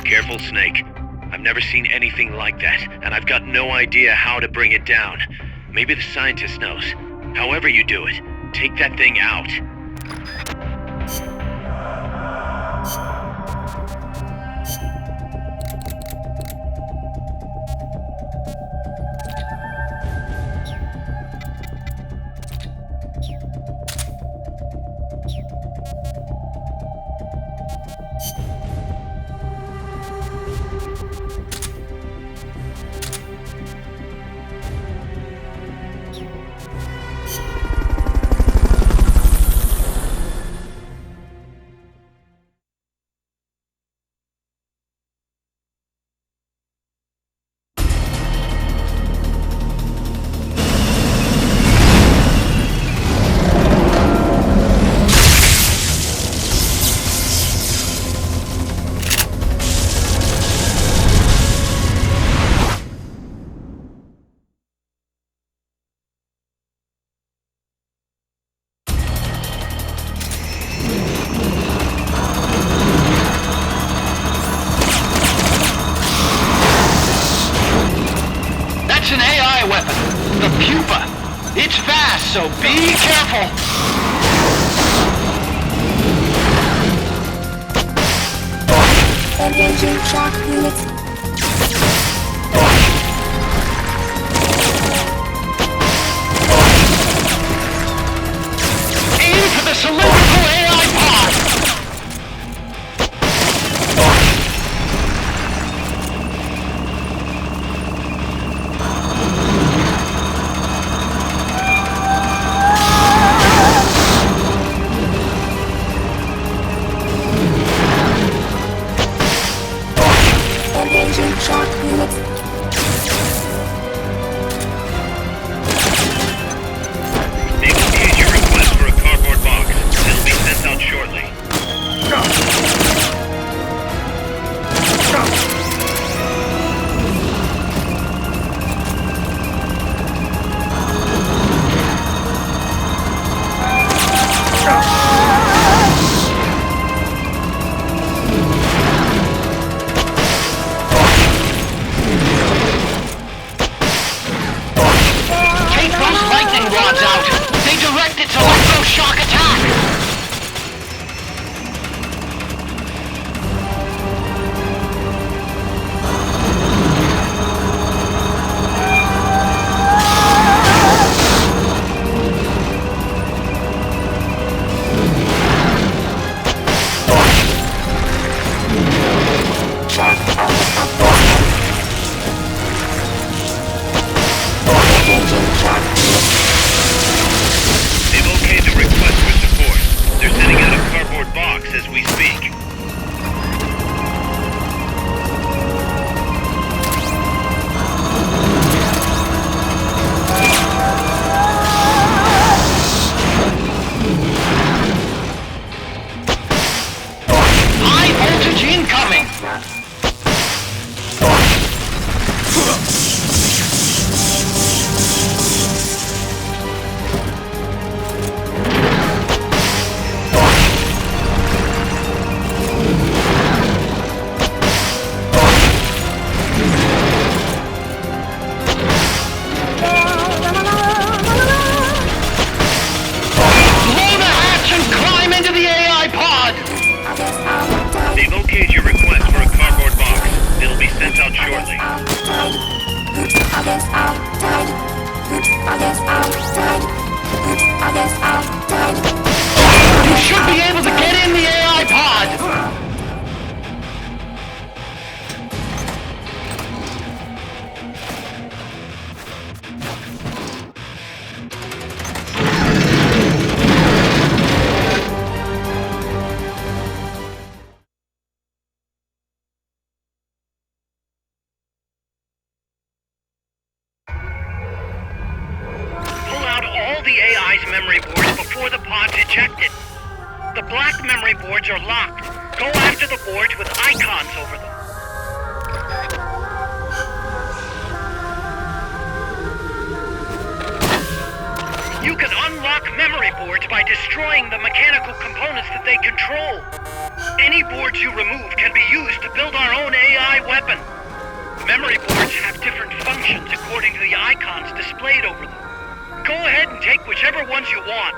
Careful, Snake. I've never seen anything like that, and I've got no idea how to bring it down. Maybe the scientist knows. However you do it, take that thing out. The Pupa. It's fast, so be careful. Engaging shock units. Aim for the cylindrical AI pod. Engaging shock units. They've okayed your request for a cardboard box. It'll be sent out shortly. Take those lightning rods out. They direct its electroshock attack. They've okayed the request for support. They're sending out a cardboard box as we speak. High voltage incoming. Blow the hatch and climb into the AI pod. They've okayed your request for a cardboard box. It'll be sent out shortly. You should be able to get in the AI pod. Pull out all the AI's memory boards before the pod's ejected. The black memory boards are locked. Go after the boards with icons over them. You can unlock memory boards by destroying the mechanical components that they control. Any boards you remove can be used to build our own AI weapon. Memory boards have different functions according to the icons displayed over them. Go ahead and take whichever ones you want.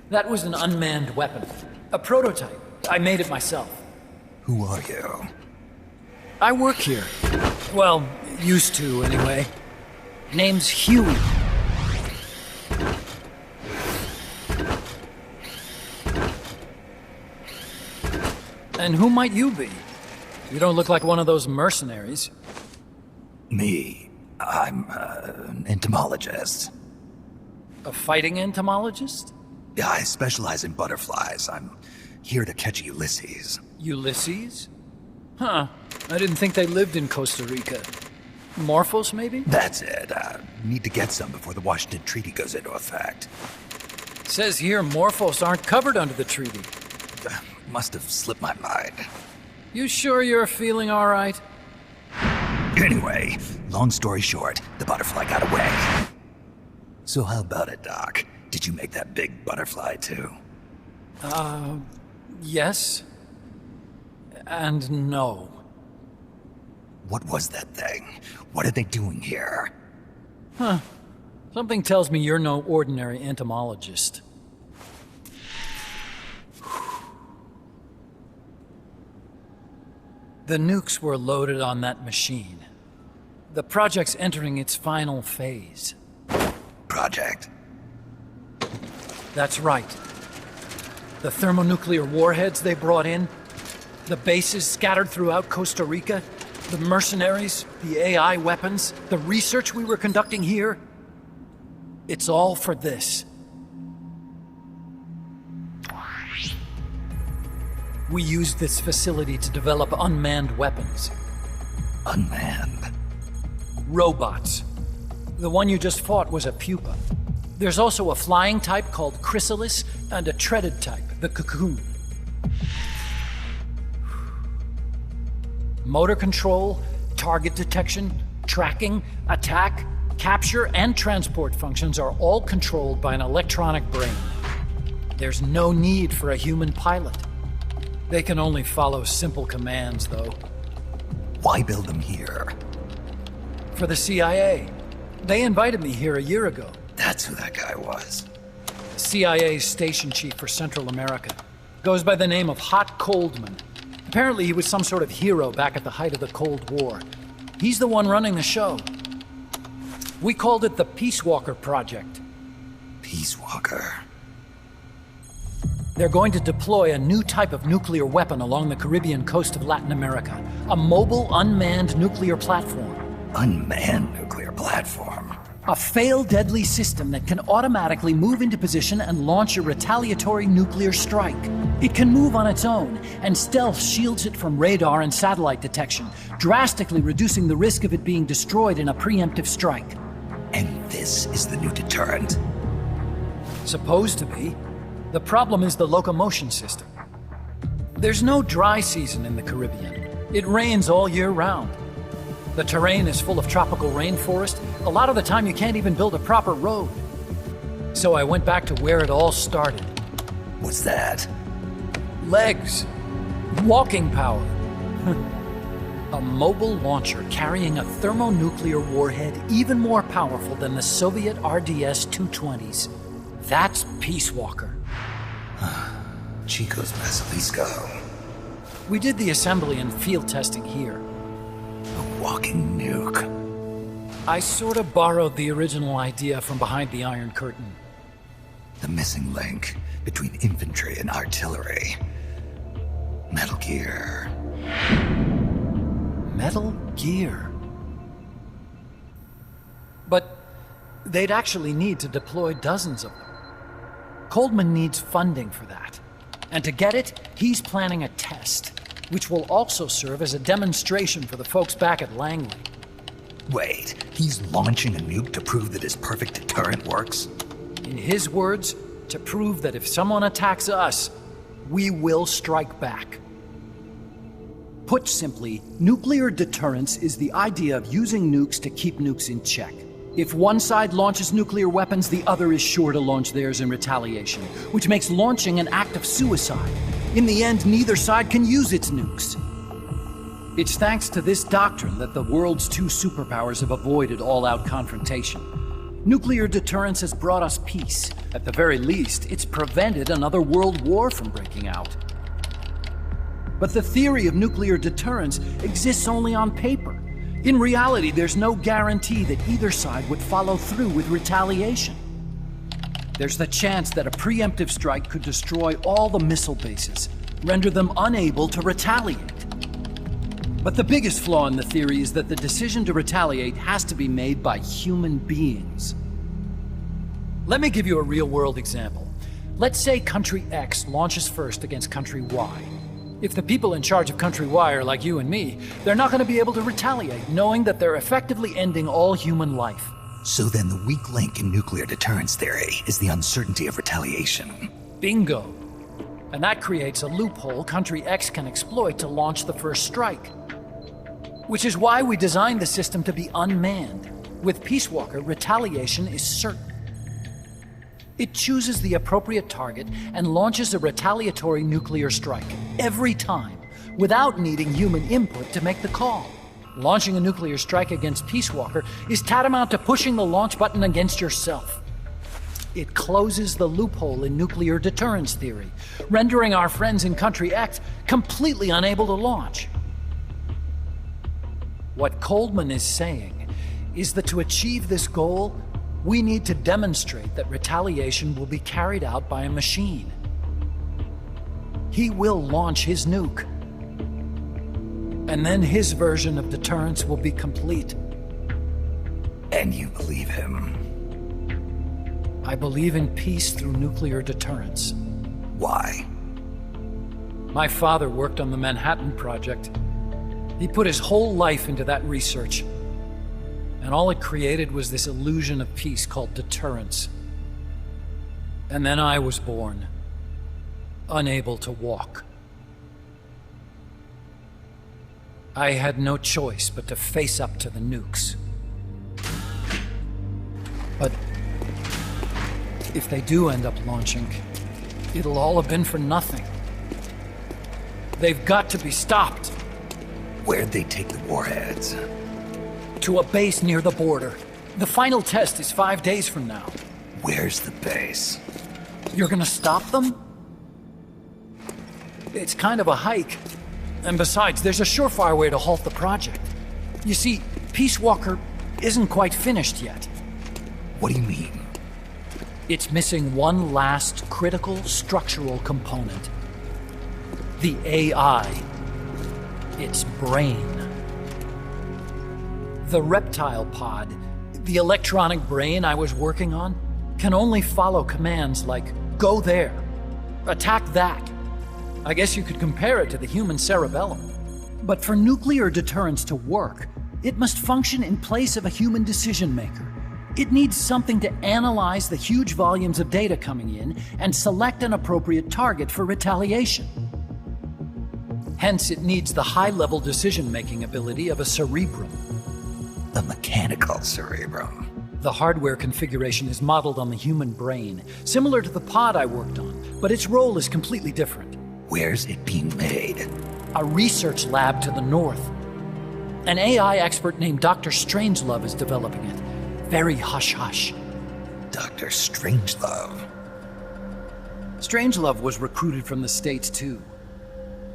That was an unmanned weapon. A prototype. I made it myself. Who are you? I work here. Well, used to, anyway. Name's Huey. And who might you be? You don't look like one of those mercenaries. Me. I'm an entomologist. A fighting entomologist? Yeah, I specialize in butterflies. I'm here to catch Ulysses. Ulysses? Huh. I didn't think they lived in Costa Rica. Morphos, maybe? That's it. Need to get some before the Washington Treaty goes into effect. Says here Morphos aren't covered under the treaty. Must have slipped my mind. You sure you're feeling all right? Anyway, long story short, the butterfly got away. So how about it, Doc? Did you make that big butterfly too? Yes. And no. What was that thing? What are they doing here? Huh. Something tells me you're no ordinary entomologist. The nukes were loaded on that machine. The project's entering its final phase. Project? That's right. The thermonuclear warheads they brought in, the bases scattered throughout Costa Rica, the mercenaries, the AI weapons, the research we were conducting here. It's all for this. We used this facility to develop unmanned weapons. Unmanned? Robots. The one you just fought was a Pupa. There's also a flying type called Chrysalis and a treaded type, the Cocoon. Motor control, target detection, tracking, attack, capture, and transport functions are all controlled by an electronic brain. There's no need for a human pilot. They can only follow simple commands, though. Why build them here? For the CIA. They invited me here a year ago. That's who that guy was. CIA's station chief for Central America. Goes by the name of Hot Coldman. Apparently he was some sort of hero back at the height of the Cold War. He's the one running the show. We called it the Peace Walker Project. Peace Walker? They're going to deploy a new type of nuclear weapon along the Caribbean coast of Latin America. A mobile, unmanned nuclear platform. Unmanned nuclear platform? A fail-deadly system that can automatically move into position and launch a retaliatory nuclear strike. It can move on its own, and stealth shields it from radar and satellite detection, drastically reducing the risk of it being destroyed in a preemptive strike. And this is the new deterrent? Supposed to be. The problem is the locomotion system. There's no dry season in the Caribbean. It rains all year round. The terrain is full of tropical rainforest. A lot of the time you can't even build a proper road. So I went back to where it all started. What's that? Legs. Walking power. A mobile launcher carrying a thermonuclear warhead even more powerful than the Soviet RDS-220s. That's Peace Walker. Chico's Basilisco. We did the assembly and field testing here. A walking nuke. I sort of borrowed the original idea from behind the Iron Curtain. The missing link between infantry and artillery. Metal Gear. Metal Gear. But they'd actually need to deploy dozens of them. Coldman needs funding for that. And to get it, he's planning a test, which will also serve as a demonstration for the folks back at Langley. Wait, he's launching a nuke to prove that his perfect deterrent works? In his words, to prove that if someone attacks us, we will strike back. Put simply, nuclear deterrence is the idea of using nukes to keep nukes in check. If one side launches nuclear weapons, the other is sure to launch theirs in retaliation, which makes launching an act of suicide. In the end, neither side can use its nukes. It's thanks to this doctrine that the world's two superpowers have avoided all-out confrontation. Nuclear deterrence has brought us peace. At the very least, it's prevented another world war from breaking out. But the theory of nuclear deterrence exists only on paper. In reality, there's no guarantee that either side would follow through with retaliation. There's the chance that a preemptive strike could destroy all the missile bases, render them unable to retaliate. But the biggest flaw in the theory is that the decision to retaliate has to be made by human beings. Let me give you a real-world example. Let's say Country X launches first against Country Y. If the people in charge of Country Y are like you and me, they're not going to be able to retaliate, knowing that they're effectively ending all human life. So then the weak link in nuclear deterrence theory is the uncertainty of retaliation. Bingo. And that creates a loophole Country X can exploit to launch the first strike. Which is why we designed the system to be unmanned. With Peace Walker, retaliation is certain. It chooses the appropriate target and launches a retaliatory nuclear strike, every time, without needing human input to make the call. Launching a nuclear strike against Peace Walker is tantamount to pushing the launch button against yourself. It closes the loophole in nuclear deterrence theory, rendering our friends in Country X completely unable to launch. What Coldman is saying is that to achieve this goal, we need to demonstrate that retaliation will be carried out by a machine. He will launch his nuke. And then his version of deterrence will be complete. And you believe him? I believe in peace through nuclear deterrence. Why? My father worked on the Manhattan Project. He put his whole life into that research. And all it created was this illusion of peace called deterrence. And then I was born, unable to walk. I had no choice but to face up to the nukes. But if they do end up launching, it'll all have been for nothing. They've got to be stopped. Where'd they take the warheads? To a base near the border. The final test is 5 days from now. Where's the base? You're gonna stop them? It's kind of a hike. And besides, there's a surefire way to halt the project. You see, Peace Walker isn't quite finished yet. What do you mean? It's missing one last critical structural component. The AI. Its brain. The reptile pod, the electronic brain I was working on, can only follow commands like, go there, attack that. I guess you could compare it to the human cerebellum. But for nuclear deterrence to work, it must function in place of a human decision maker. It needs something to analyze the huge volumes of data coming in and select an appropriate target for retaliation. Hence, it needs the high-level decision-making ability of a cerebrum. A mechanical cerebrum. The hardware configuration is modeled on the human brain, similar to the pod I worked on, but its role is completely different. Where's it being made? A research lab to the north. An AI expert named Dr. Strangelove is developing it. Very hush-hush. Dr. Strangelove. Strangelove was recruited from the States, too.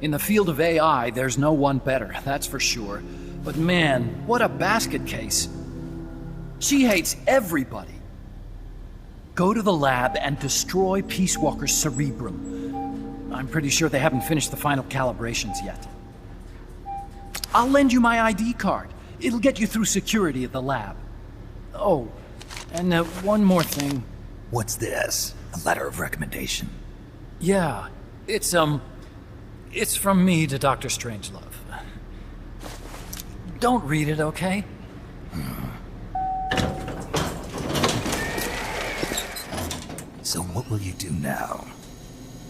In the field of AI, there's no one better, that's for sure. But man, what a basket case. She hates everybody. Go to the lab and destroy Peace Walker's cerebrum. I'm pretty sure they haven't finished the final calibrations yet. I'll lend you my ID card. It'll get you through security at the lab. Oh, and one more thing. What's this? A letter of recommendation? Yeah, it's from me to Dr. Strangelove. Don't read it, okay? So what will you do now?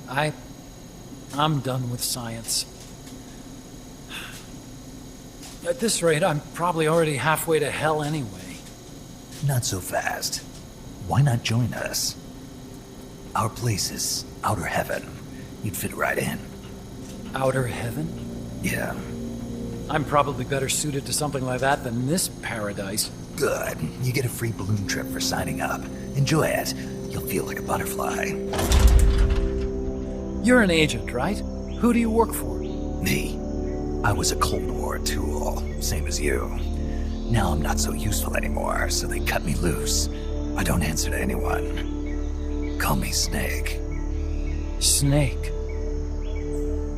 I'm done with science. At this rate, I'm probably already halfway to hell anyway. Not so fast. Why not join us? Our place is outer heaven. You'd fit right in. Outer heaven? Yeah. I'm probably better suited to something like that than this paradise. Good. You get a free balloon trip for signing up. Enjoy it. You'll feel like a butterfly. You're an agent, right? Who do you work for? Me. I was a Cold War tool, same as you. Now I'm not so useful anymore, so they cut me loose. I don't answer to anyone. Call me Snake. Snake?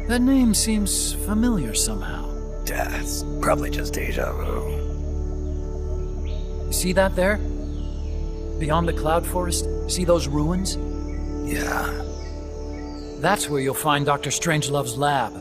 That name seems familiar somehow. That's probably just deja vu. See that there? Beyond the cloud forest? See those ruins? Yeah. That's where you'll find Dr. Strangelove's lab.